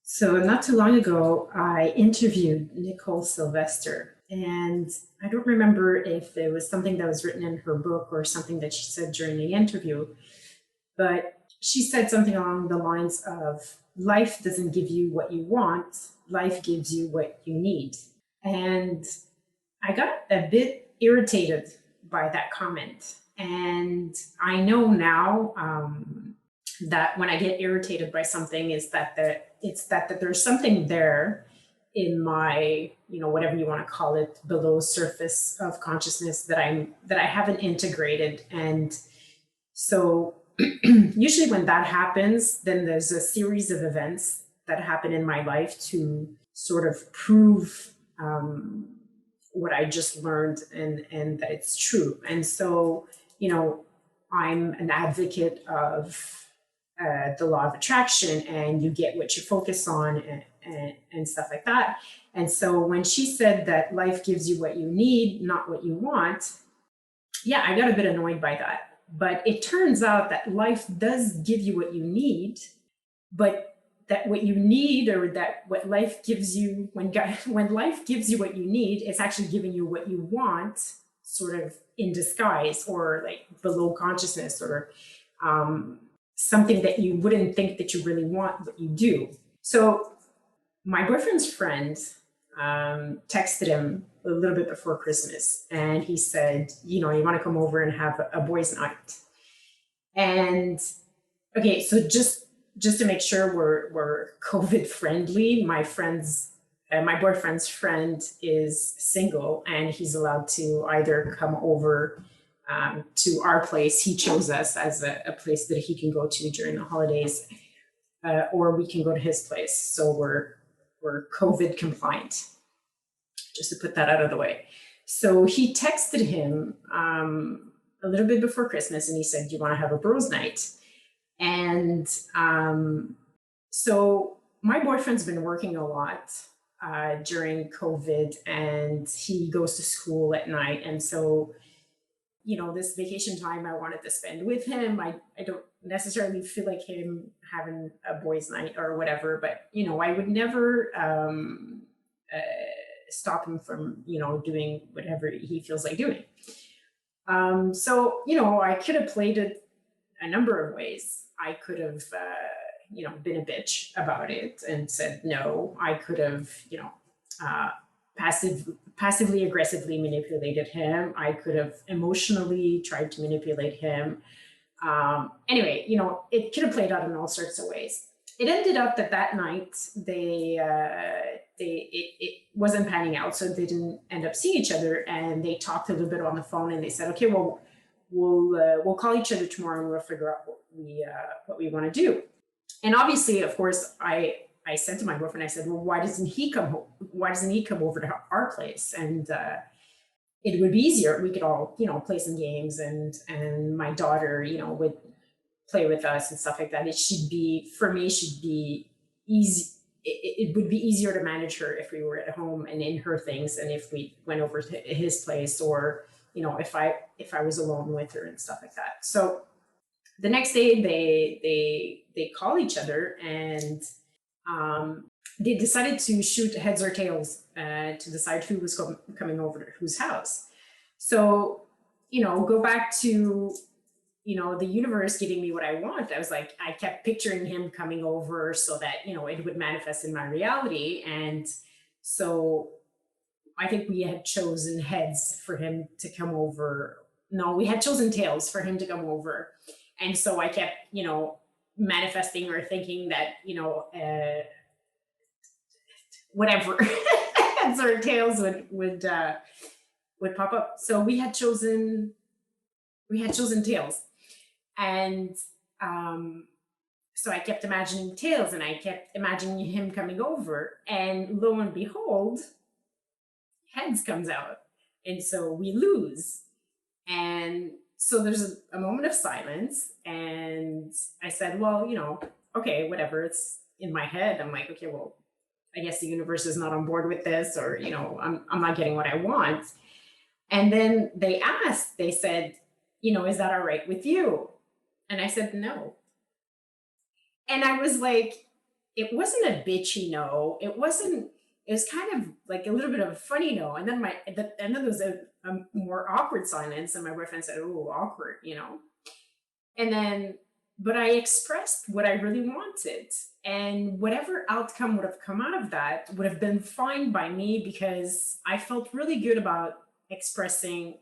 So not too long ago, I interviewed Nicole Sylvester, and I don't remember if it was something that was written in her book or something that she said during the interview, but she said something along the lines of life doesn't give you what you want, life gives you what you need. And I got a bit irritated by that comment. And I know now that when I get irritated by something, is that that there's something there in my, whatever you want to call it, below surface of consciousness that I haven't integrated. And so usually when that happens, then there's a series of events that happen in my life to sort of prove what I just learned, and that it's true. And so, I'm an advocate of the law of attraction, and you get what you focus on, and stuff like that. And so when she said that life gives you what you need, not what you want, yeah, I got a bit annoyed by that. But it turns out that life does give you what you need, but that what you need, or that what life gives you, when life gives you what you need, it's actually giving you what you want, sort of in disguise, or like below consciousness, or something that you wouldn't think that you really want, but you do. So my boyfriend's friend texted him a little bit before Christmas, and he said, you want to come over and have a boys' night. And okay, so just to make sure we're COVID friendly, my boyfriend's friend is single, and he's allowed to either come over to our place. He chose us as a place that he can go to during the holidays, or we can go to his place. So we're COVID compliant, just to put that out of the way. So he texted him a little bit before Christmas, and he said, "Do you want to have a bros night?" And so my boyfriend's been working a lot during COVID, and he goes to school at night. And so, this vacation time I wanted to spend with him. I don't necessarily feel like him having a boys' night or whatever, but, I would never stop him from, doing whatever he feels like doing. So, I could have played it a number of ways. I could have, been a bitch about it and said no. I could have, uh, passively aggressively manipulated him. I could have emotionally tried to manipulate him. Anyway, it could have played out in all sorts of ways. It ended up that night it wasn't panning out, so they didn't end up seeing each other, and they talked a little bit on the phone, and they said, okay, well, we'll call each other tomorrow, and we'll figure out what we want to do. And obviously, of course, I said to my boyfriend, I said, well, why doesn't he come home? Why doesn't he come over to our place? And it would be easier. We could all, play some games, and my daughter, would play with us and stuff like that. It should be, for me, should be easy. It would be easier to manage her if we were at home and in her things, and if we went over to his place, or, if I was alone with her and stuff like that. So the next day they call each other, and they decided to shoot heads or tails to decide who was coming over to whose house. So, go back to, the universe giving me what I want. I was like, I kept picturing him coming over so that, it would manifest in my reality. And so I think we had chosen heads for him to come over. No, we had chosen tails for him to come over. And so I kept, manifesting or thinking that, whatever heads or tails would pop up. So we had chosen tails. And so I kept imagining tails, and I kept imagining him coming over, and lo and behold, heads comes out. And so we lose. And so there's a moment of silence, and I said, well, okay, whatever, it's in my head. I'm like, okay, well, I guess the universe is not on board with this, or, I'm not getting what I want. And then they said, is that all right with you? And I said, no. And I was like, it wasn't a bitchy no. It wasn't. It was kind of like a little bit of a funny no. And then and then there was a more awkward silence, and my boyfriend said, "Oh, awkward," you know. And then, but I expressed what I really wanted, and whatever outcome would have come out of that would have been fine by me because I felt really good about expressing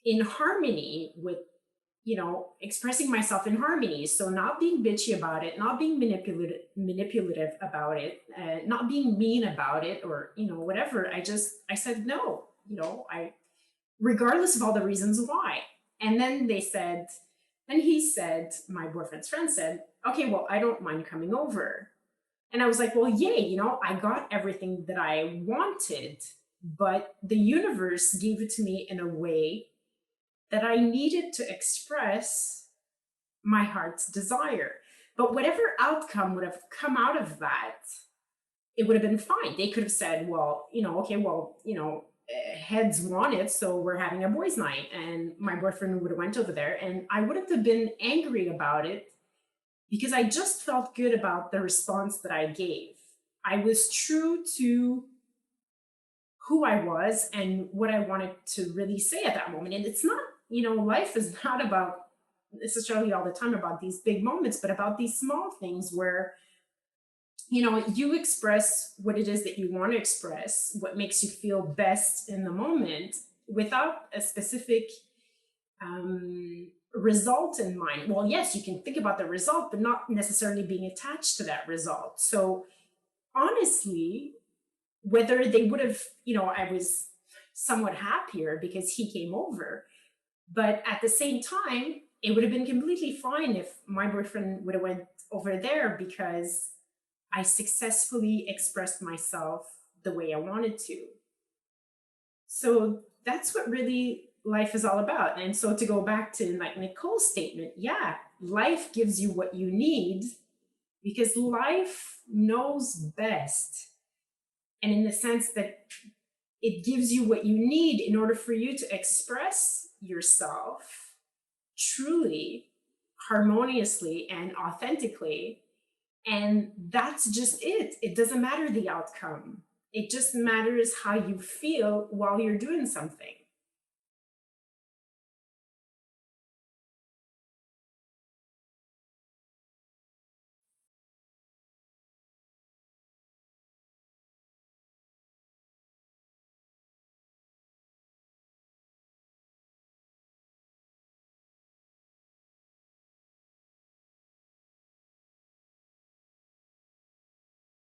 in harmony with, expressing myself in harmony. So not being bitchy about it, not being manipulative about it, not being mean about it, or whatever. I said no. I regardless of all the reasons why. And then he said, my boyfriend's friend said, okay, well, I don't mind coming over. And I was like, well, yay, I got everything that I wanted, but the universe gave it to me in a way that I needed to express my heart's desire. But whatever outcome would have come out of that, it would have been fine. They could have said, well, okay, well, heads want it, so we're having a boys' night. And my boyfriend would have went over there, and I wouldn't have been angry about it because I just felt good about the response that I gave. I was true to who I was and what I wanted to really say at that moment. And it's not, life is not about necessarily all the time about these big moments, but about these small things where, you express what it is that you want to express, what makes you feel best in the moment without a specific result in mind. Well, yes, you can think about the result, but not necessarily being attached to that result. So honestly, whether they would have, I was somewhat happier because he came over. But at the same time, it would have been completely fine if my boyfriend would have went over there because I successfully expressed myself the way I wanted to. So that's what really life is all about. And so to go back to like Nicole's statement, yeah, life gives you what you need because life knows best. And in the sense that it gives you what you need in order for you to express yourself truly, harmoniously, and authentically. And that's just it. It doesn't matter the outcome. It just matters how you feel while you're doing something.